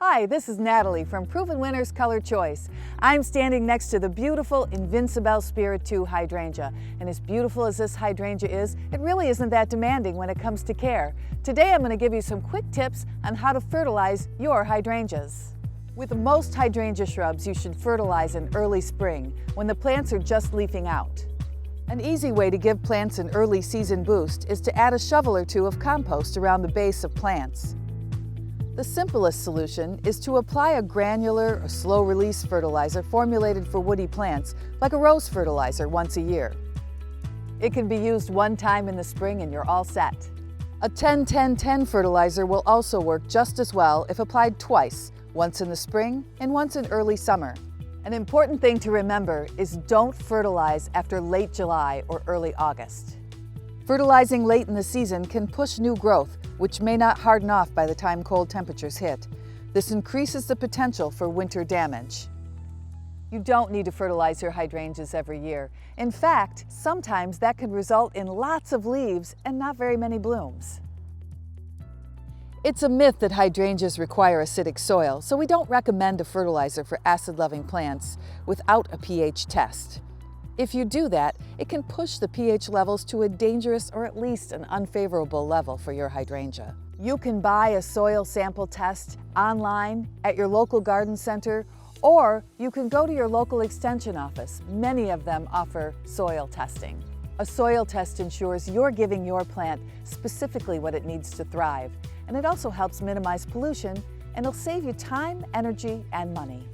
Hi, this is Natalie from Proven Winners ColorChoice. I'm standing next to the beautiful Invincible Spirit 2 hydrangea. And as beautiful as this hydrangea is, it really isn't that demanding when it comes to care. Today I'm going to give you some quick tips on how to fertilize your hydrangeas. With most hydrangea shrubs, you should fertilize in early spring when the plants are just leafing out. An easy way to give plants an early season boost is to add a shovel or two of compost around the base of plants. The simplest solution is to apply a granular or slow-release fertilizer formulated for woody plants, like a rose fertilizer, once a year. It can be used one time in the spring and you're all set. A 10-10-10 fertilizer will also work just as well if applied twice, once in the spring and once in early summer. An important thing to remember is don't fertilize after late July or early August. Fertilizing late in the season can push new growth, which may not harden off by the time cold temperatures hit. This increases the potential for winter damage. You don't need to fertilize your hydrangeas every year. In fact, sometimes that can result in lots of leaves and not very many blooms. It's a myth that hydrangeas require acidic soil, so we don't recommend a fertilizer for acid-loving plants without a pH test. If you do that, it can push the pH levels to a dangerous or at least an unfavorable level for your hydrangea. You can buy a soil sample test online at your local garden center, or you can go to your local extension office. Many of them offer soil testing. A soil test ensures you're giving your plant specifically what it needs to thrive, and it also helps minimize pollution, and it'll save you time, energy, and money.